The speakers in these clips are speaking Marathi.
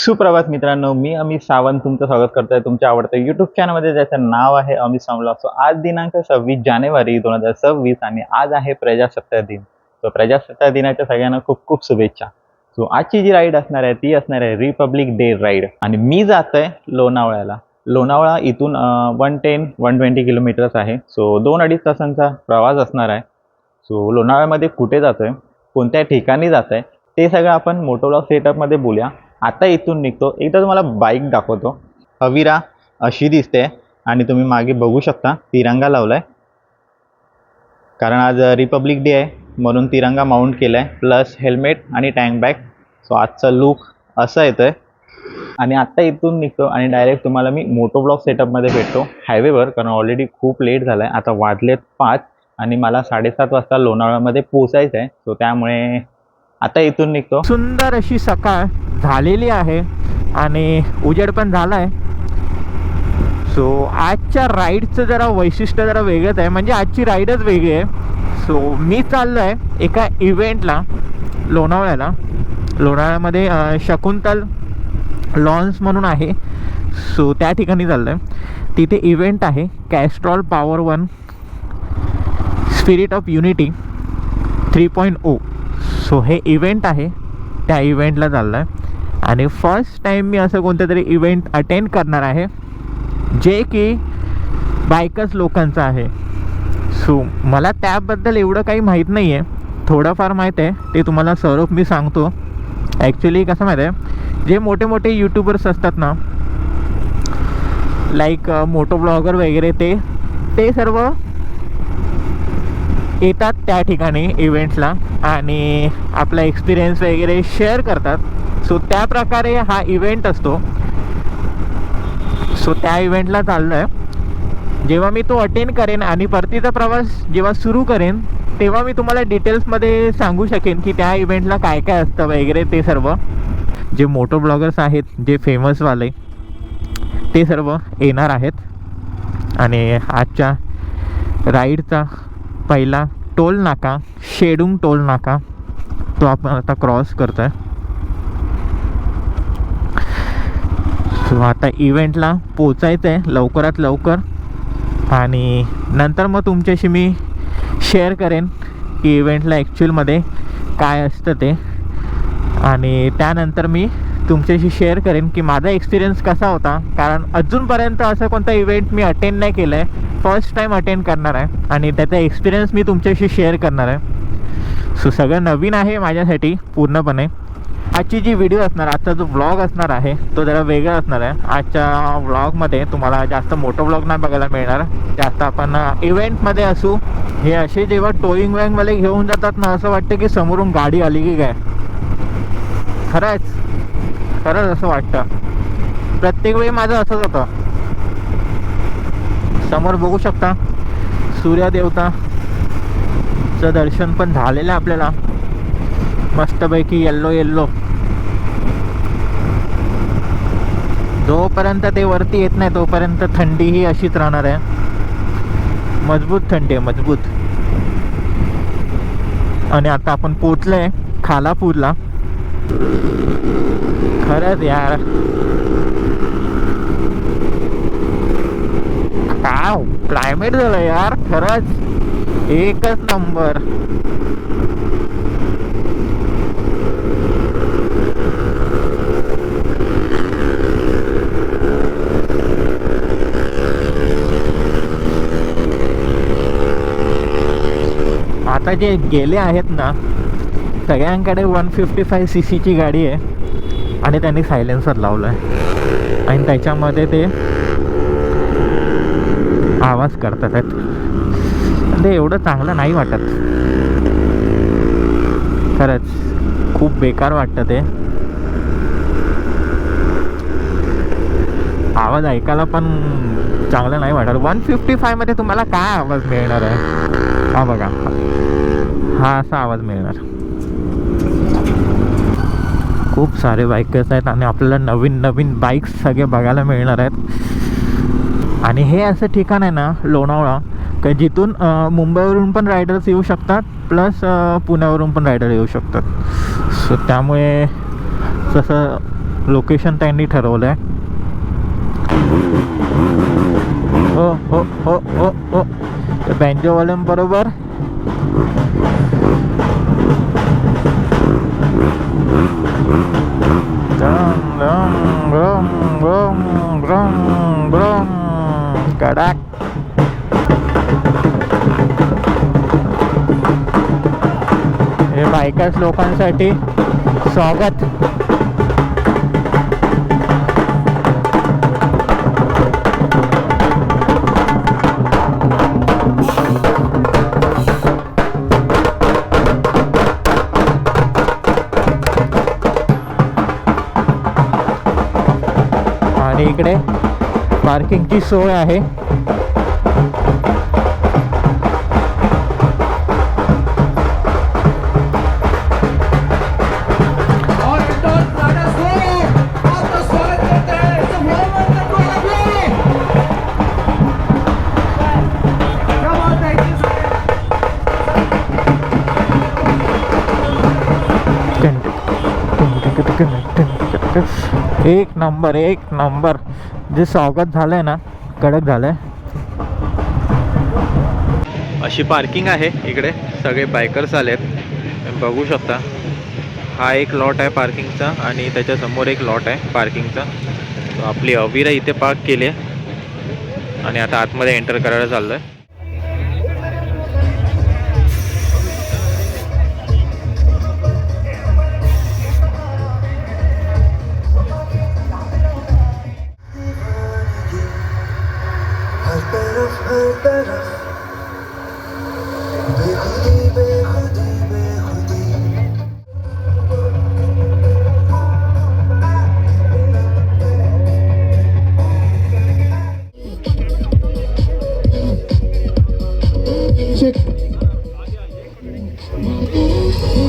सुप्रभात मित्रांनो, मी अमित सावंत तुमचं स्वागत करतोय तुमच्या आवडत्या यूट्यूब चॅनलमध्ये, ज्याचं नाव आहे अमित सावंत. सो आज दिनांक 26 जानेवारी 2026 आणि आज आहे प्रजासत्ताक दिन. सो प्रजासत्ताक दिनाच्या सगळ्यांना खूप खूप शुभेच्छा. सो आजची जी राईड असणार आहे ती असणार आहे रिपब्लिक डे राईड आणि मी जातोय लोणावळ्याला. लोणावळा इथून 110-120 किलोमीटर्स आहे. सो 2-2.5 तासांचा प्रवास असणार आहे. सो लोणावळ्यामध्ये कुठे जातोय, कोणत्या ठिकाणी जातोय ते सगळं आपण मोटोव्लॉग सेटअपमध्ये बोलूया. आता इथून निघतो. एकदा तुम्हाला बाईक दाखवतो. अविरा अशी दिसते आणि तुम्ही मागे बघू शकता तिरंगा लावलाय, कारण आज रिपब्लिक डे आहे म्हणून तिरंगा माउंट केलाय, प्लस हेल्मेट आणि टँक बॅग. सो आजचा लुक असा येतोय आणि आत्ता इथून निघतो आणि डायरेक्ट तुम्हाला मी मोटोब्लॉग सेटअपमध्ये भेटतो हायवेवर, कारण ऑलरेडी खूप लेट झाला आहे. आता वाजलेत 5 आणि मला 7:30 वाजता लोणावळ्यामध्ये पोचायचं आहे. सो त्यामुळे आता इथून निघतो. सुंदर अशी सकाळ झालेली आहे आणि उजेड पण झाला आहे. सो आजच्या राईडचं जरा वैशिष्ट्य जरा वेगळंच आहे, म्हणजे आजची राईडच वेगळी आहे. सो मी चाललो आहे एका इव्हेंटला लोणावळ्याला. लोणावळ्यामध्ये शकुंतल लॉन्स म्हणून आहे. सो त्या ठिकाणी चाललो आहे. तिथे इव्हेंट आहे Castrol power 1 spirit of unity 3.0. So हे इव्हेंट आहे, त्या इव्हेंटला चाललं आहे आणि फर्स्ट टाईम मी असं कोणतं तरी इव्हेंट अटेंड करणार आहे जे की बायकर्स लोकांचं आहे. सो मला त्याबद्दल एवढं काही माहीत नाही आहे, थोडंफार माहीत आहे ते तुम्हाला स्वरूप मी सांगतो. ॲक्च्युली कसं माहीत आहे, जे मोठे मोठे यूट्यूबर्स असतात ना, लाईक मोटो ब्लॉगर वगैरे, ते सर्व येतात त्या ठिकाणी इव्हेंट्सला आणि आपला एक्सपिरियन्स वगैरे शेअर करतात. सो त्या प्रकारे हा इव्हेंट असतो. सो त्या इव्हेंटला चाललो आहे. जेव्हा मी तो अटेंड करेन आणि परतीचा प्रवास जेव्हा सुरू करेन तेव्हा मी तुम्हाला डिटेल्समध्ये सांगू शकेन की त्या इव्हेंटला काय काय असतं वगैरे. ते सर्व जे मोटो ब्लॉगर्स आहेत, जे फेमसवाले, ते सर्व येणार आहेत. आणि आजच्या राईडचा पहिला टोल नाका, शेडुंग टोल नाका, तो आपण आता क्रॉस करतो आहे. सो आता इव्हेंटला पोचायचं आहे लवकरात लवकर आणि नंतर मग तुमच्याशी मी शेअर करेन की इव्हेंटला ॲक्च्युअलमध्ये काय असतं ते. आणि त्यानंतर मी तुमच्याशी शेअर करेन की माझा एक्सपिरियन्स कसा होता, कारण अजूनपर्यंत असं कोणता इव्हेंट मी अटेंड नाही केलं आहे. फर्स्ट टाईम अटेंड करणार आहे आणि त्याचा एक्सपिरियन्स मी तुमच्याशी शेअर करणार आहे. सो सगळं नवीन आहे माझ्यासाठी पूर्णपणे. आजची जी व्हिडिओ असणार, आजचा जो व्लॉग असणार आहे तो जरा वेगळा असणार आहे. आजच्या व्लॉगमध्ये तुम्हाला जास्त मोठं व्लॉग नाही बघायला मिळणार. जास्त आपण इव्हेंटमध्ये असू. हे असे जेव्हा टोईंग वॅगवाले घेऊन जातात ना, असं वाटतं की समोरून गाडी आली की काय. खरंच असं वाटतं. प्रत्येक वेळी माझं असंच होतं. समोर बघू शकता सूर्यदेवताचं दर्शन पण झालेलं आहे आपल्याला मस्तपैकी येल्लो. जोपर्यंत ते वरती येत नाही तोपर्यंत थंडी ही अशीच राहणार आहे. मजबूत थंडी आहे, मजबूत. आणि आता आपण पोचलोय खालापूरला. खरंच यार, काय क्लायमेट झालं यार, खरंच एकच नंबर. आता जे गेले आहेत ना, सगळ्यांकडे 155cc ची गाडी आहे आणि त्यांनी सायलेन्सर लावलं आहे आणि त्याच्यामध्ये ते आवाज करतात आहेत. ते एवढं चांगलं नाही वाटत. खरंच खूप बेकार वाटतं ते आवाज ऐकायला, पण चांगलं नाही वाटत. 155 मध्ये तुम्हाला काय आवाज मिळणार आहे? हा बघा, हा असा आवाज मिळणार. खूप सारे बाईकर्स आहेत आणि आपल्याला नवीन नवीन बाईक्स सगळे बघायला मिळणार आहेत. आणि हे असं ठिकाण आहे ना लोणावळा, का जिथून मुंबईवरून पण रायडर्स येऊ शकतात, प्लस पुण्यावरून पण रायडर येऊ शकतात. सो त्यामुळे तसं लोकेशन त्यांनी ठरवलं आहे. हो हो हो हो हो बँजोवाल्यांबरोबर कडक. हे बायकर्स लोकांसाठी स्वागत. आणि इकडे पार्किंगची सोय आहे. एक नंबर जे स्वागत झालंय ना, कडक झालंय. अशी पार्किंग आहे इकडे. सगळे बायकर्स आलेत, बघू शकता. हा एक लॉट आहे पार्किंगचा आणि त्याच्यासमोर एक लॉट आहे पार्किंगचा. आपली अविरा इथे पार्क केली आहे आणि आता आतमध्ये एंटर करायला चाललो आहे.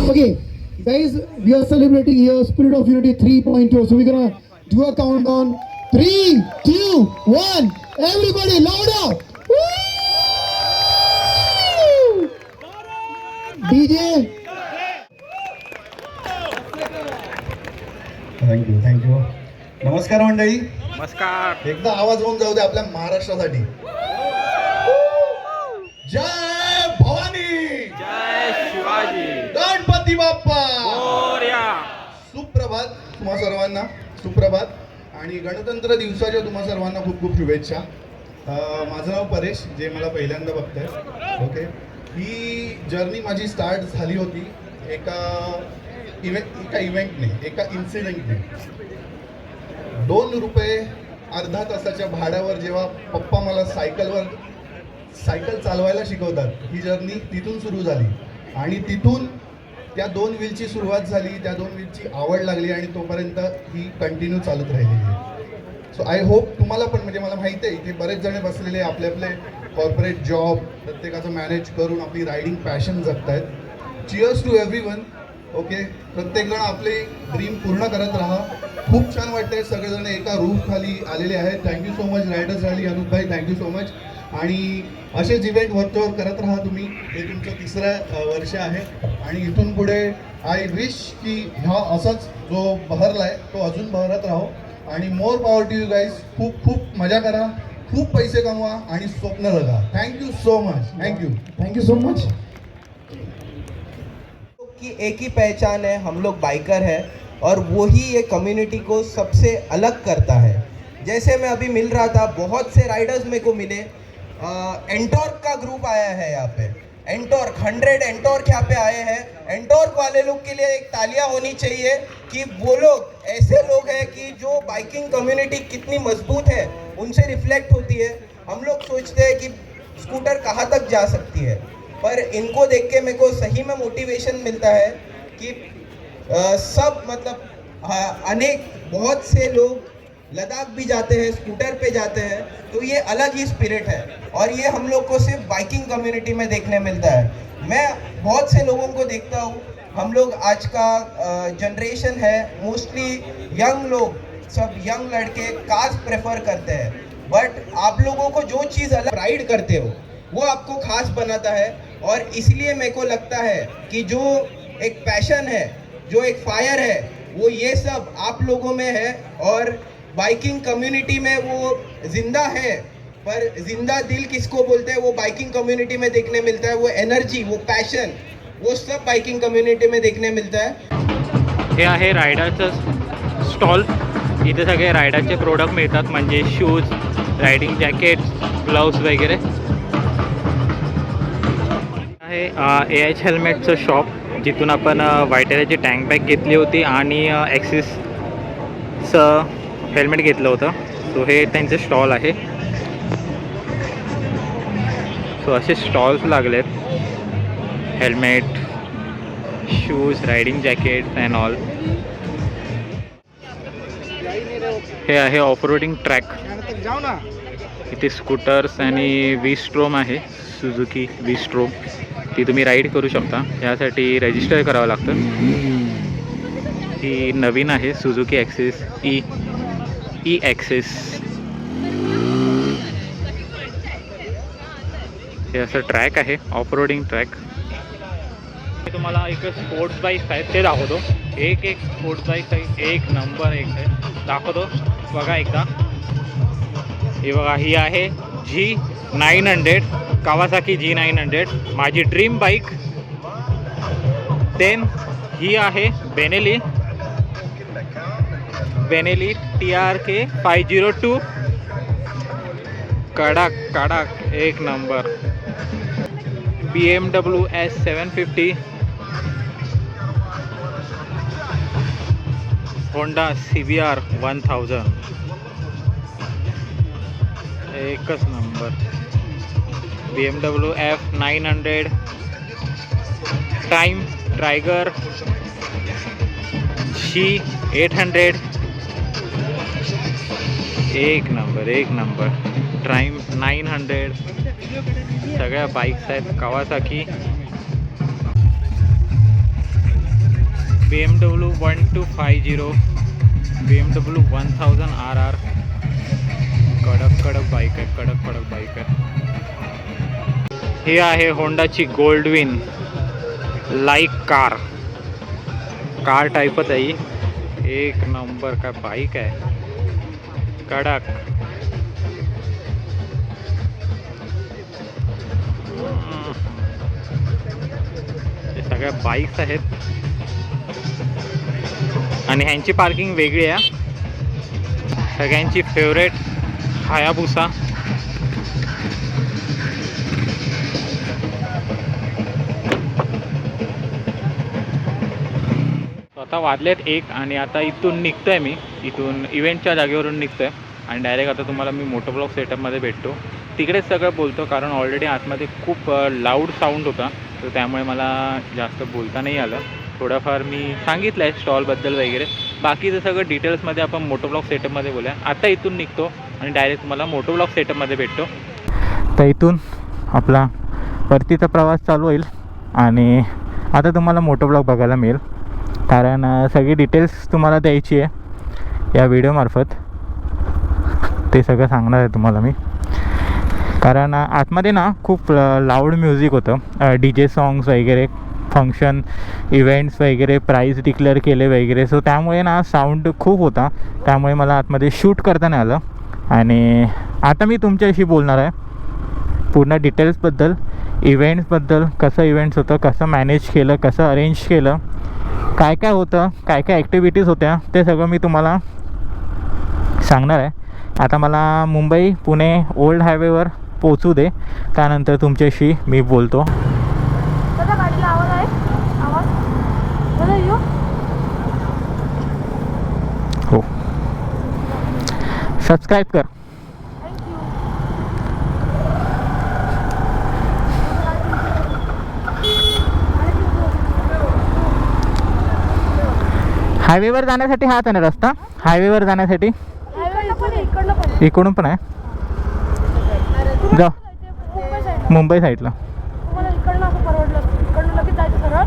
Okay, guys, we are celebrating here Spirit of Unity 3.0. So we're gonna do a countdown. 3, 2, 1. Everybody, louder! Woo! DJ. Thank you. नमस्कार मंडळी. नमस्कार. एकदा आवाज होऊन जाऊ दे आपल्या महाराष्ट्रासाठी. जय भवानी. जय शिवाजी. गणपती बाप्पा. मोरया. सुप्रभात तुम्हा सर्वांना. सुप्रभात आणि गणतंत्र दिवसाच्या तुम्हा सर्वांना खूप खूप शुभेच्छा. माझं नाव परेश, जे मला पहिल्यांदा बघताय. ओके, ही जर्नी माझी स्टार्ट झाली होती एका इव्हेंटने, एका इन्सिडेंटने. 2 रुपये अर्धा तासाच्या भाड्यावर जेव्हा पप्पा मला सायकल चालवायला शिकवतात, ही जर्नी तिथून सुरू झाली. आणि तिथून त्या 2 व्हीलची सुरुवात झाली, त्या 2 व्हीलची आवड लागली आणि तोपर्यंत ही कंटिन्यू चालत राहिलेली आहे. सो आय होप तुम्हाला पण, म्हणजे मला माहिती आहे इथे बरेच जण बसलेले आपले कॉर्पोरेट जॉब प्रत्येकाचं मॅनेज करून आपली रायडिंग पॅशन जगतायत. Cheers to everyone. ओके, प्रत्येकजण आपले ड्रीम पूर्ण करत राहा. खूप छान वाटतंय, सगळेजण एका रूफ खाली आलेले आहेत. Thank you so much riders rally Anup भाई, थँक्यू सो मच. आणि असेच इव्हेंट वरच्यावर करत राहा तुम्ही. हे तुमचं 3रं वर्ष आहे आणि इथून पुढे आय विश की हा असाच जो बहरलाय तो अजून बहरत राहो. आणि more power to you guys. खूप खूप मजा करा, खूप पैसे कमवा आणि स्वप्न जगा. Thank you so much. Thank you so much. की एक ही पहचान है, हम लोग बाइकर हैं और वही ये कम्युनिटी को सबसे अलग करता है. जैसे मैं अभी मिल रहा था, बहुत से राइडर्स मेरे को मिले. एंटॉर्क का ग्रुप आया है यहाँ पे. एंटॉर्क 100 एंटॉर्क यहाँ पे आए हैं. एंटॉर्क वाले लोग के लिए एक तालियां होनी चाहिए कि वो लोग ऐसे लोग हैं कि जो बाइकिंग कम्युनिटी कितनी मजबूत है उनसे रिफ्लेक्ट होती है. हम लोग सोचते हैं कि स्कूटर कहाँ तक जा सकती है, पर इनको देख के मेरे को सही में मोटिवेशन मिलता है कि सब मतलब अनेक बहुत से लोग लद्दाख भी जाते हैं, स्कूटर पे जाते हैं. तो ये अलग ही स्पिरिट है और ये हम लोग को सिर्फ बाइकिंग कम्युनिटी में देखने मिलता है. मैं बहुत से लोगों को देखता हूँ, हम लोग आज का जनरेशन है, मोस्टली यंग लोग, सब यंग लड़के कार्स प्रेफर करते हैं. बट आप लोगों को जो चीज़ अलग राइड करते हो वो आपको खास बनाता है. और इसलिए मेरे को लगता है कि जो एक पैशन है, जो एक फायर है, वो ये सब आप लोगों में है। और बाइकिंग कम्युनिटी में वो जिंदा है, पर जिंदा दिल किसको बोलते हैं वो बाइकिंग कम्युनिटी में देखने मिलता है। वो एनर्जी, वो पैशन, वो सब बाइकिंग कम्युनिटी में देखने मिलता है। हे आहे रायडरचं स्टॉल. इथे सगळे रायडरचे प्रोडक्ट मिळतात, म्हणजे शूज, रायडिंग जॅकेट, ग्लव्स वगैरे आहे. AH हेल्मेटचं शॉप, जिथून आपण वायटेराची टँक बॅग घेतली होती आणि ॲक्सिसचं हेल्मेट घेतलं होतं. सो हे त्यांचे स्टॉल आहे. सो असे स्टॉल्स लागलेत, helmet, shoes, riding jackets and all. हे आहे ऑफ रोडिंग ट्रॅक. इथे स्कूटर्स आणि V-Strom आहे, सुझुकी V-Strom. ती तुम्ही राईड करू शकता. यासाठी रजिस्टर करावं लागतं. ही नवीन आहे सुझुकी ॲक्सिस ई ॲक्सिस. हे असं ट्रॅक आहे, ऑफ रोडिंग ट्रॅक. तुम्हाला एक स्पोर्ट्स बाईक्स आहेत ते दाखवतो. एक स्पोर्ट्स बाईक्स आहे, एक नंबर एक आहे, दाखवतो बघा एकदा. हे बघा, ही आहे G900, कावासाकी G900, माझी ड्रीम बाईक. देन ही आहे बेनेली TRK 502, कडक एक number. BMW S750, Honda CBR 1000, एकच number. BMW F900, time Tiger G800, एक नंबर. ट्राइम 900, सगळ्या बाईक्स आहेत. Kawasaki, BMW 1250, BMW 1000 RR. कडक बाईक आहे. ही आहे होंडाची गोल्डविन, लाईक कार टाईपच आहे. एक नंबर का बाईक आहे, कडक. हे सगळ्या बाईक्स आहेत आणि ह्यांची पार्किंग वेगळी आहे. सगळ्यांची फेवरेट हायाबुसा. आता वाजलेत 1 आणि आता इथून निघतोय मी. इथून इव्हेंटच्या जागेवरून निघतोय आणि डायरेक्ट आता तुम्हाला मी मोटो ब्लॉग सेटअपमध्ये भेटतो. तिकडेच सगळं बोलतो, कारण ऑलरेडी आतमध्ये खूप लाऊड साऊंड होता, तर त्यामुळे मला जास्त बोलता नाही आलं. थोडंफार मी सांगितलं आहे स्टॉलबद्दल वगैरे. बाकीचं सगळं डिटेल्समध्ये आपण मोटो ब्लॉग सेटअपमध्ये बोलूया. आता इथून निघतो आणि डायरेक्ट तुम्हाला मोटो ब्लॉग सेटअपमध्ये भेटतो. तर इथून आपला परतीचा प्रवास चालू होईल आणि आता तुम्हाला मोटो ब्लॉग बघायला मिळेल, कारण सगळी डिटेल्स तुम्हाला द्यायची आहे या व्हिडिओमार्फत. ते सगळं सांगणार आहे तुम्हाला मी, कारण आतमध्ये ना खूप लाऊड म्युझिक होतं. DJ सॉंग्स वगैरे, फंक्शन इव्हेंट्स वगैरे, प्राईज डिक्लेअर केले वगैरे. सो त्यामुळे ना साऊंड खूप होता, त्यामुळे मला आतमध्ये शूट करता नाही आलं. आणि आता मी तुमच्याशी बोलणार आहे पूर्ण डिटेल्सबद्दल, इव्हेंट्सबद्दल. कसं इव्हेंट्स होतं, कसं मॅनेज केलं, कसं अरेंज केलं, काय होतं, काय ॲक्टिव्हिटीज होत्या, ते सगळं मी तुम्हाला सांगणार आहे. आता मला मुंबई पुणे ओल्ड हायवेवर पोचू दे, त्यानंतर तुमच्याशी मी बोलतो. हो, सबस्क्राईब कर. हायवेवर जाण्यासाठी हाच आहे ना रस्ता? हायवेवर जाण्यासाठी इकडून पण आहे. जा मुंबई साईडला.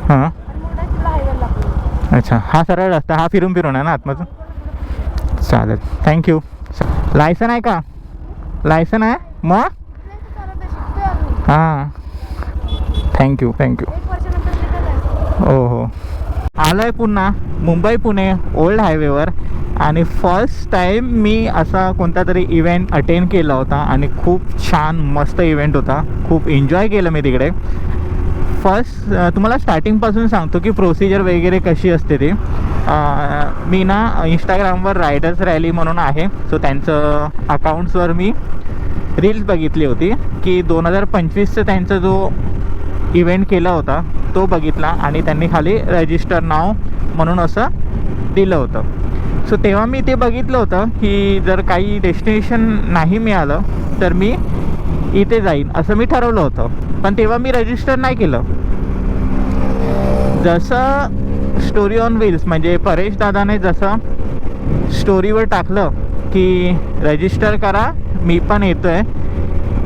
हां, अच्छा, हा सरळ रस्ता, हा फिरून आहे ना आतमधून. चालेल, थँक्यू. लायसन आहे का? लायसन आहे मग? हां, थँक्यू. हो. आलो आहे पुन्हा मुंबई पुणे ओल्ड हायवेवर आणि फर्स्ट टाईम मी असा कोणता तरी इव्हेंट अटेंड केला होता आणि खूप छान मस्त इव्हेंट होता. खूप एन्जॉय केलं मी तिकडे. फर्स्ट तुम्हाला स्टार्टिंगपासून सांगतो की प्रोसिजर वगैरे कशी असते ती. मी ना इंस्टाग्रामवर रायडर्स रॅली म्हणून आहे, सो त्यांचं अकाउंट्सवर मी रील्स बघितली होती की 2025चा त्यांचा जो इव्हेंट केला होता तो बघितला आणि त्यांनी खाली रजिस्टर नाव म्हणून असं दिलं होतं. सो तेव्हा मी ते बघितलं होतं की जर काही डेस्टिनेशन नाही मिळालं तर मी इथे जाईन असं मी ठरवलं होतं. पण तेव्हा मी रजिस्टर नाही केलं. जसं स्टोरी ऑन व्हील्स म्हणजे परेश दादाने जसं स्टोरीवर टाकलं की रजिस्टर करा मी पण येतो आहे,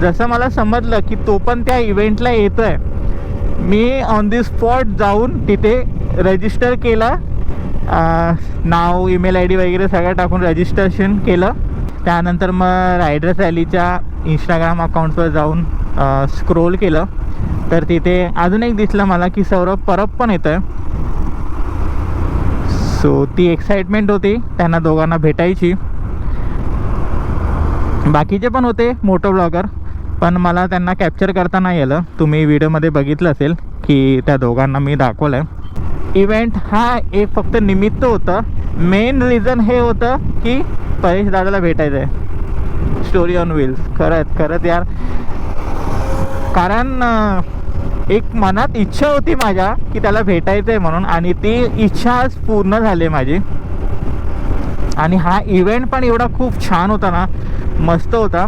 जसं मला समजलं की तो पण त्या इव्हेंटला येतो आहे, मी ऑन दी स्पॉट जाऊन तिथे रजिस्टर केलं. नाव ईमेल आय डी वगैरे सगळं टाकून रजिस्ट्रेशन केलं. त्यानंतर मग रायडर्स रॅलीच्या इंस्टाग्राम अकाउंट्सवर जाऊन स्क्रोल केलं तर तिथे अजून एक दिसलं मला की सौरभ परब पण येतं आहे. सो ती एक्साइटमेंट होती त्यांना दोघांना भेटायची. बाकीचे पण होते मोटो ब्लॉगर, पण मला त्यांना कॅप्चर करता नाही आलं. तुम्ही व्हिडिओमध्ये बघितलं असेल की त्या दोघांना मी दाखवलं आहे. इव्हेंट हा एक फक्त निमित्त होतं. मेन रिझन हे होतं की परेश दादाला भेटायचं आहे स्टोरी ऑन व्हील्स. खरंच यार, कारण एक मनात इच्छा होती माझ्या की त्याला भेटायचं आहे म्हणून आणि ती इच्छा आज पूर्ण झाली माझी. आणि हा इव्हेंट पण एवढा खूप छान होता ना, मस्त होता.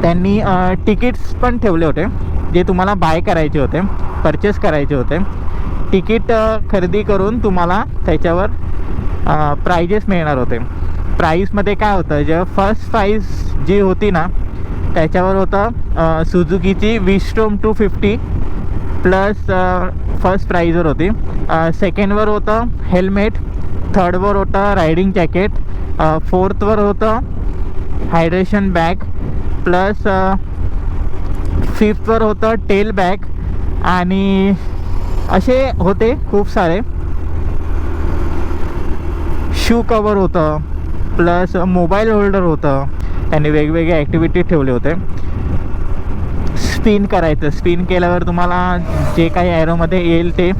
त्यांनी तिकीट्स पण ठेवले होते जे तुम्हाला बाय करायचे होते, परचेस करायचे होते. तिकीट खरेदी करून तुम्हाला त्याच्यावर प्राइजेस मिळणार होते. प्राईसमध्ये काय होतं, जेव्हा फर्स्ट प्राईज जी होती ना त्याच्यावर होतं सुझुकीची विस्टोम 250 प्लस फर्स्ट प्राईजवर होती. सेकंडवर होतं हेल्मेट, थर्डवर होतं रायडिंग जॅकेट, फोर्थवर होतं हायड्रेशन बॅग प्लस फिफ्थवर होतं टेल बॅग आणि असे होते खूप सारे. शू कवर होतं प्लस मोबाईल होल्डर होतं. त्यांनी वेगवेगळे ॲक्टिव्हिटी ठेवले होते. स्पिन करायचं, स्पिन केल्यावर तुम्हाला जे काही ॲरोमध्ये येईल ते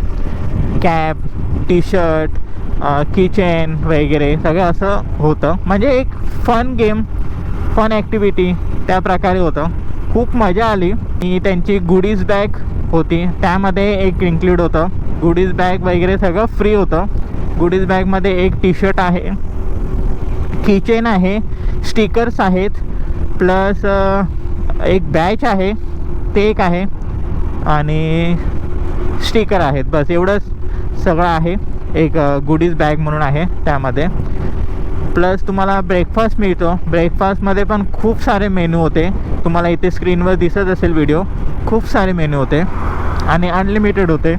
कॅप, टी शर्ट, किचन वगैरे सगळं असं होतं. म्हणजे एक फन गेम, फन ॲक्टिव्हिटी त्या प्रकारे होतं. खूप मजा आली. आणि त्यांची गुडीज बॅग होती त्यामध्ये एक इन्क्लूड होतं. गुडीज बॅग वगैरे सगळं फ्री होतं. गुडीज बॅगमध्ये एक टी शर्ट आहे, किचन आहे, स्टिकर्स आहेत, प्लस एक बॅच आहे ते एक आहे आणि स्टिकर आहेत. बस एवढंच सगळं आहे. एक गुडीज बॅग म्हणून आहे त्यामध्ये. प्लस तुम्हाला ब्रेकफास्ट मिळतो. ब्रेकफास्टमध्ये पण खूप सारे मेनू होते. तुम्हाला इथे स्क्रीनवर दिसत असेल व्हिडिओ. खूप सारे मेनू होते आणि अनलिमिटेड होते.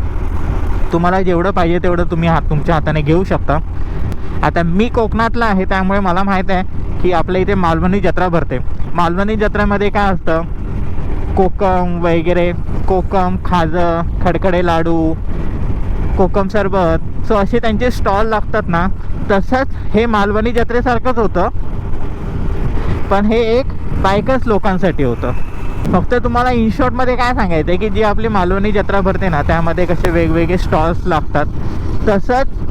तुम्हाला जेवढं पाहिजे तेवढं तुम्ही तुमच्या हाताने घेऊ शकता. आता मी कोकणातला आहे त्यामुळे मला माहीत आहे की आपल्या इथे मालवणी जत्रा भरते. मालवणी जत्रेमध्ये काय असतं, कोकम वगैरे, कोकम, खाजं, खडखडे लाडू, कोकम सरबत, सो असे त्यांचे स्टॉल लागतात ना. तसंच हे मालवणी जत्रेसारखंच होतं, पण हे एक बायकर्स लोकांसाठी होतं. फक्त तुम्हाला इन शॉर्टमध्ये काय सांगायचं आहे की जी आपली मालवणी जत्रा भरते ना त्यामध्ये कसे वेगवेगळे स्टॉल्स लागतात, तसंच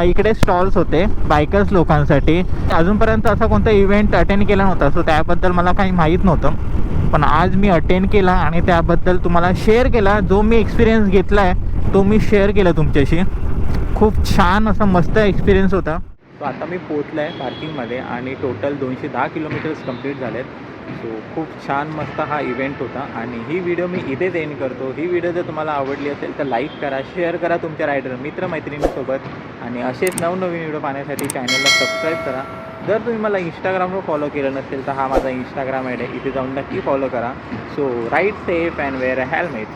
इकडे स्टॉल्स होते बायकर्स लोकांसाठी. अजूनपर्यंत असा कोणता इव्हेंट अटेंड केला नव्हता, सो त्याबद्दल मला काही माहीत नव्हतं. पण आज मी अटेंड केला आणि त्याबद्दल तुम्हाला शेअर केला. जो मी एक्सपिरियन्स घेतला आहे तो मी शेअर केला तुमच्याशी. खूप छान असा मस्त एक्सपिरियन्स होता. तो आता मी पोचलो आहे पार्किंगमध्ये आणि टोटल 210 किलोमीटर्स कंप्लीट झालेत. सो खूप छान मस्त हा इव्हेंट होता आणि ही व्हिडिओ मी इथेच एंड करतो. ही व्हिडिओ जर तुम्हाला आवडली असेल तर लाईक करा, शेअर करा तुमच्या रायडर मित्रमैत्रिणींसोबत आणि असेच नवनवीन व्हिडिओ पाहण्यासाठी चॅनलला सबस्क्राईब करा. जर तुम्ही मला इंस्टाग्रामवर फॉलो केलं नसेल तर हा माझा इंस्टाग्राम आय डी आहे, इथे जाऊन नक्की फॉलो करा. So ride safe and wear a helmet.